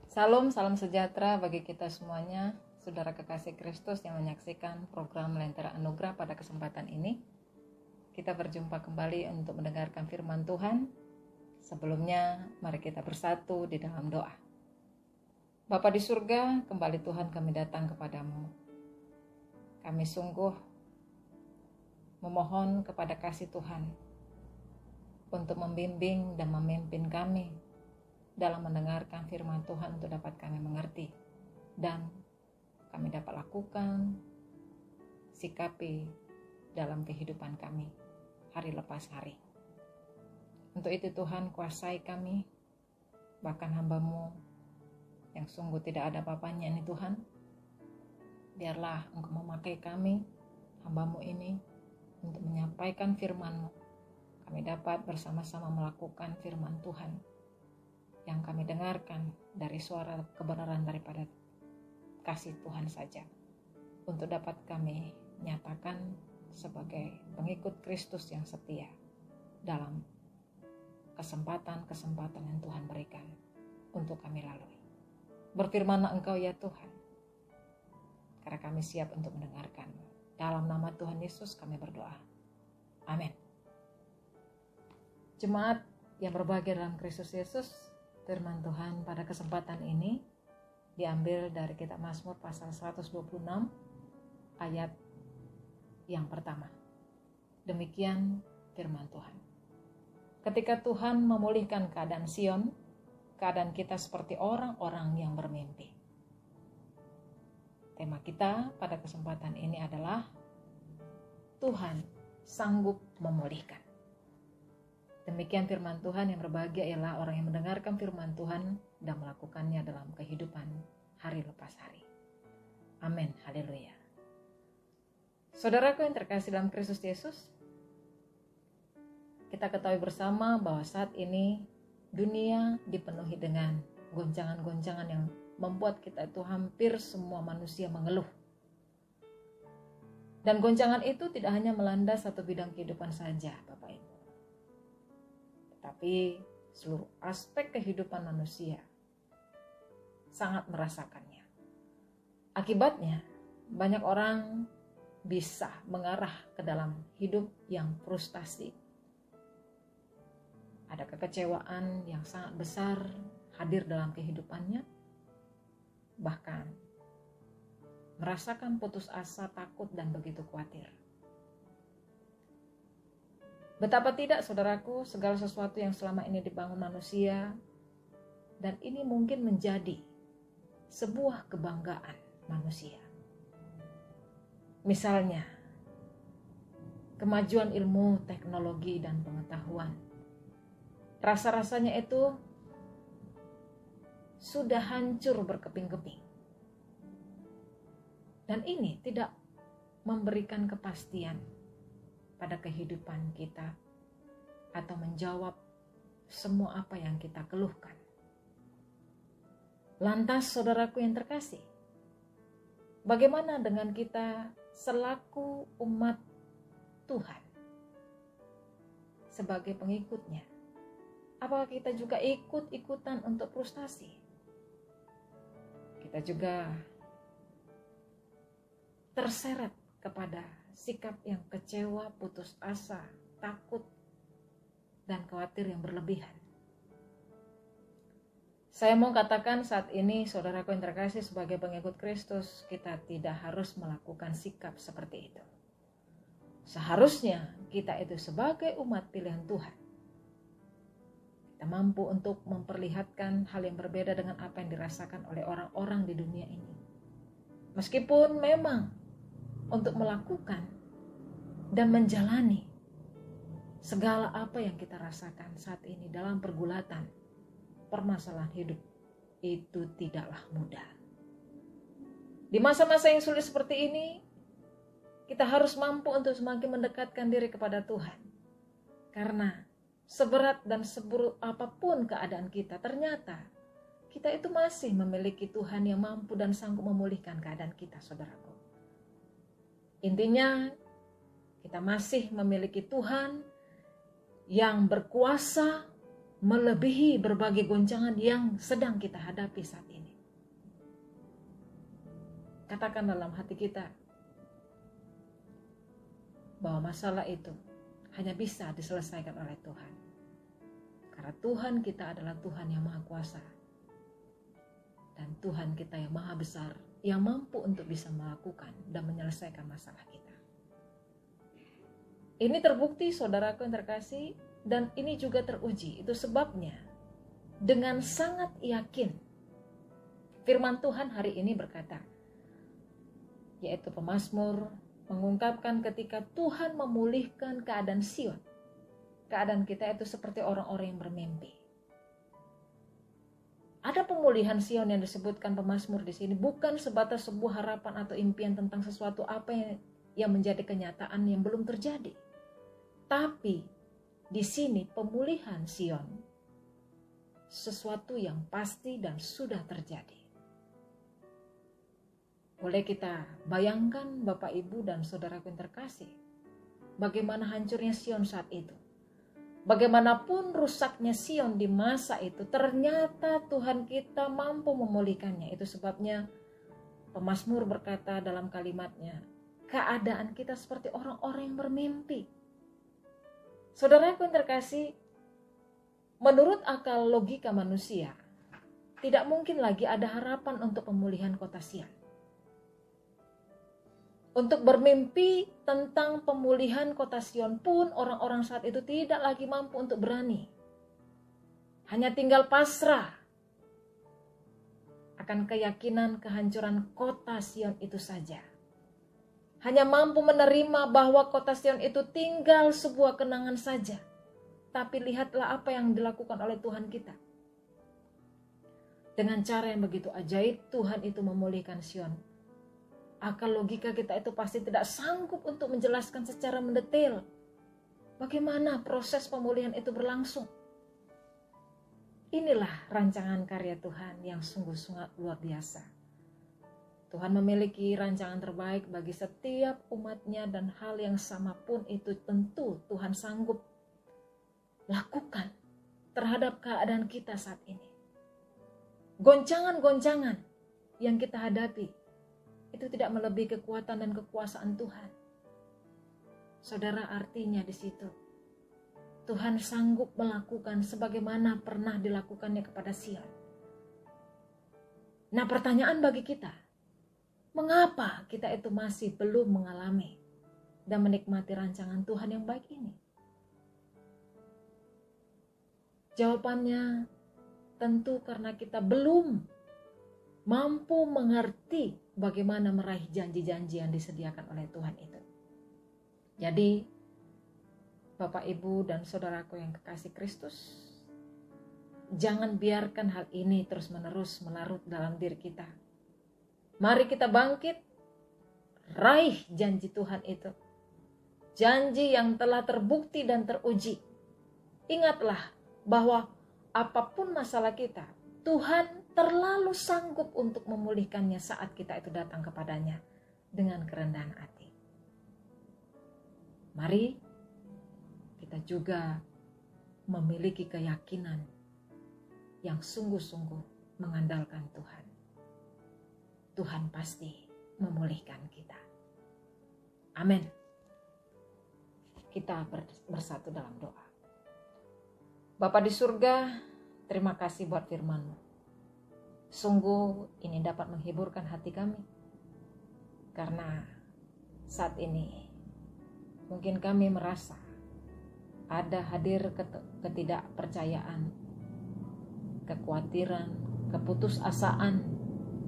Salam sejahtera bagi kita semuanya, saudara kekasih Kristus yang menyaksikan program Lentera Anugerah pada kesempatan ini. Kita berjumpa kembali untuk mendengarkan firman Tuhan. Sebelumnya, mari kita bersatu di dalam doa. Bapa di surga, kembali Tuhan kami datang kepadamu. Kami sungguh memohon kepada kasih Tuhan untuk membimbing dan memimpin kami dalam mendengarkan firman Tuhan untuk dapat kami mengerti dan kami dapat lakukan, sikapi dalam kehidupan kami hari lepas hari. Untuk itu Tuhan, kuasai kami, bahkan hamba-Mu yang sungguh tidak ada apa-apanya ini Tuhan. Biarlah Engkau memakai kami, hamba-Mu ini, untuk menyampaikan firman-Mu. Kami dapat bersama-sama melakukan firman Tuhan yang kami dengarkan dari suara kebenaran daripada kasih Tuhan saja, untuk dapat kami nyatakan sebagai pengikut Kristus yang setia dalam kesempatan-kesempatan yang Tuhan berikan untuk kami lalui. Berfirmanlah Engkau ya Tuhan, karena kami siap untuk mendengarkan-Mu. Dalam nama Tuhan Yesus kami berdoa. Amin. Jemaat yang berbahagia dalam Kristus Yesus, firman Tuhan pada kesempatan ini diambil dari kitab Mazmur pasal 126 ayat yang pertama. Demikian firman Tuhan. Ketika Tuhan memulihkan keadaan Sion, keadaan kita seperti orang-orang yang bermimpi. Tema kita pada kesempatan ini adalah Tuhan sanggup memulihkan. Demikian firman Tuhan. Yang berbahagia ialah orang yang mendengarkan firman Tuhan dan melakukannya dalam kehidupan hari lepas hari. Amin. Haleluya. Saudaraku yang terkasih dalam Kristus Yesus, kita ketahui bersama bahwa saat ini dunia dipenuhi dengan goncangan-goncangan yang membuat kita itu hampir semua manusia mengeluh. Dan goncangan itu tidak hanya melanda satu bidang kehidupan saja, Bapak Ibu, tapi seluruh aspek kehidupan manusia sangat merasakannya. Akibatnya, banyak orang bisa mengarah ke dalam hidup yang frustasi. Ada kekecewaan yang sangat besar hadir dalam kehidupannya, bahkan merasakan putus asa, takut, dan begitu khawatir. Betapa tidak, saudaraku, segala sesuatu yang selama ini dibangun manusia, dan ini mungkin menjadi sebuah kebanggaan manusia. Misalnya, kemajuan ilmu, teknologi, dan pengetahuan. Rasa-rasanya itu sudah hancur berkeping-keping. Dan ini tidak memberikan kepastian pada kehidupan kita atau menjawab semua apa yang kita keluhkan. Lantas saudaraku yang terkasih, bagaimana dengan kita selaku umat Tuhan sebagai pengikutnya? Apakah kita juga ikut-ikutan untuk frustasi? Kita juga terseret kepada sikap yang kecewa, putus asa, takut, dan khawatir yang berlebihan. Saya mau katakan saat ini, saudaraku yang terkasih, sebagai pengikut Kristus, kita tidak harus melakukan sikap seperti itu. Seharusnya kita itu sebagai umat pilihan Tuhan, kita mampu untuk memperlihatkan hal yang berbeda dengan apa yang dirasakan oleh orang-orang di dunia ini. Meskipun memang untuk melakukan dan menjalani segala apa yang kita rasakan saat ini dalam pergulatan permasalahan hidup itu tidaklah mudah. Di masa-masa yang sulit seperti ini, kita harus mampu untuk semakin mendekatkan diri kepada Tuhan. Karena seberat dan seburuk apapun keadaan kita, ternyata kita itu masih memiliki Tuhan yang mampu dan sanggup memulihkan keadaan kita, saudaraku. Intinya, kita masih memiliki Tuhan yang berkuasa melebihi berbagai goncangan yang sedang kita hadapi saat ini. Katakan dalam hati kita bahwa masalah itu hanya bisa diselesaikan oleh Tuhan. Karena Tuhan kita adalah Tuhan yang Maha Kuasa. Dan Tuhan kita yang Maha Besar, yang mampu untuk bisa melakukan dan menyelesaikan masalah kita. Ini terbukti saudaraku yang terkasih, dan ini juga teruji. Itu sebabnya dengan sangat yakin firman Tuhan hari ini berkata, yaitu pemazmur mengungkapkan ketika Tuhan memulihkan keadaan Sion, keadaan kita itu seperti orang-orang yang bermimpi. Ada pemulihan Sion yang disebutkan pemazmur di sini bukan sebatas sebuah harapan atau impian tentang sesuatu apa yang menjadi kenyataan yang belum terjadi. Tapi di sini pemulihan Sion sesuatu yang pasti dan sudah terjadi. Boleh kita bayangkan Bapak Ibu dan saudaraku yang terkasih, bagaimana hancurnya Sion saat itu. Bagaimanapun rusaknya Sion di masa itu, ternyata Tuhan kita mampu memulihkannya. Itu sebabnya pemazmur berkata dalam kalimatnya, keadaan kita seperti orang-orang yang bermimpi. Saudaraku yang terkasih, menurut akal logika manusia, tidak mungkin lagi ada harapan untuk pemulihan kota Sion. Untuk bermimpi tentang pemulihan kota Sion pun orang-orang saat itu tidak lagi mampu untuk berani. Hanya tinggal pasrah akan keyakinan kehancuran kota Sion itu saja. Hanya mampu menerima bahwa kota Sion itu tinggal sebuah kenangan saja. Tapi lihatlah apa yang dilakukan oleh Tuhan kita. Dengan cara yang begitu ajaib, Tuhan itu memulihkan Sion. Akal logika kita itu pasti tidak sanggup untuk menjelaskan secara mendetail bagaimana proses pemulihan itu berlangsung. Inilah rancangan karya Tuhan yang sungguh-sungguh luar biasa. Tuhan memiliki rancangan terbaik bagi setiap umatnya, dan hal yang sama pun itu tentu Tuhan sanggup lakukan terhadap keadaan kita saat ini. Goncangan-goncangan yang kita hadapi itu tidak melebihi kekuatan dan kekuasaan Tuhan. Saudara, artinya di situ Tuhan sanggup melakukan sebagaimana pernah dilakukannya kepada Sion. Nah, pertanyaan bagi kita, mengapa kita itu masih belum mengalami dan menikmati rancangan Tuhan yang baik ini? Jawabannya tentu karena kita belum mampu mengerti bagaimana meraih janji-janji yang disediakan oleh Tuhan itu. Jadi, Bapak, Ibu, dan saudaraku yang kekasih Kristus, jangan biarkan hal ini terus-menerus melarut dalam diri kita. Mari kita bangkit, raih janji Tuhan itu. Janji yang telah terbukti dan teruji. Ingatlah bahwa apapun masalah kita, Tuhan terlalu sanggup untuk memulihkannya saat kita itu datang kepadanya dengan kerendahan hati. Mari kita juga memiliki keyakinan yang sungguh-sungguh mengandalkan Tuhan. Tuhan pasti memulihkan kita. Amin. Kita bersatu dalam doa. Bapa di surga, terima kasih buat firman-Mu. Sungguh ini dapat menghiburkan hati kami. Karena saat ini mungkin kami merasa ada hadir ketidakpercayaan, kekhawatiran, keputusasaan,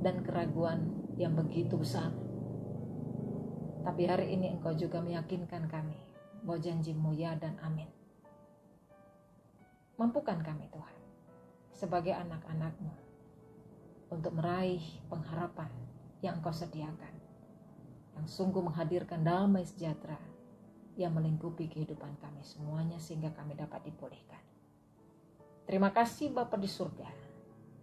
dan keraguan yang begitu besar. Tapi hari ini Engkau juga meyakinkan kami bahwa janji-Mu ya dan amin. Mampukan kami Tuhan sebagai anak-anak-Mu untuk meraih pengharapan yang Engkau sediakan, yang sungguh menghadirkan damai sejahtera yang melingkupi kehidupan kami semuanya sehingga kami dapat dipulihkan. Terima kasih Bapa di surga.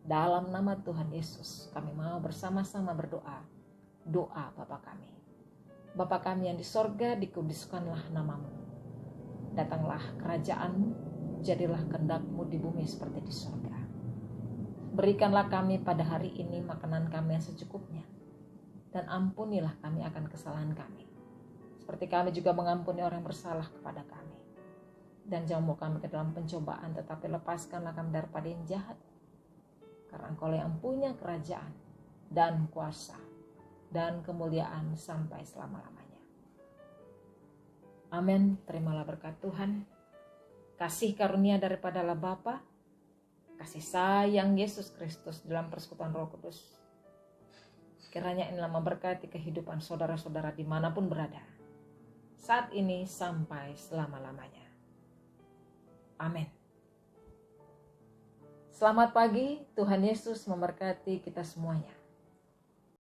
Dalam nama Tuhan Yesus kami mau bersama-sama berdoa. Doa Bapa kami. Bapa kami yang di sorga, dikuduskanlah nama-Mu. Datanglah kerajaan-Mu, jadilah kehendak-Mu di bumi seperti di surga. Berikanlah kami pada hari ini makanan kami yang secukupnya, dan ampunilah kami akan kesalahan kami, seperti kami juga mengampuni orang yang bersalah kepada kami. Dan jangan bawa kami ke dalam pencobaan, tetapi lepaskanlah kami daripada yang jahat. Karena Engkau yang punya kerajaan dan kuasa dan kemuliaan sampai selama-lamanya. Amin. Terimalah berkat Tuhan, kasih karunia daripada Allah Bapa, kasih sayang Yesus Kristus dalam persekutuan Roh Kudus. Kiranya inilah memberkati kehidupan saudara-saudara dimanapun berada, saat ini sampai selama-lamanya. Amin. Selamat pagi, Tuhan Yesus memberkati kita semuanya.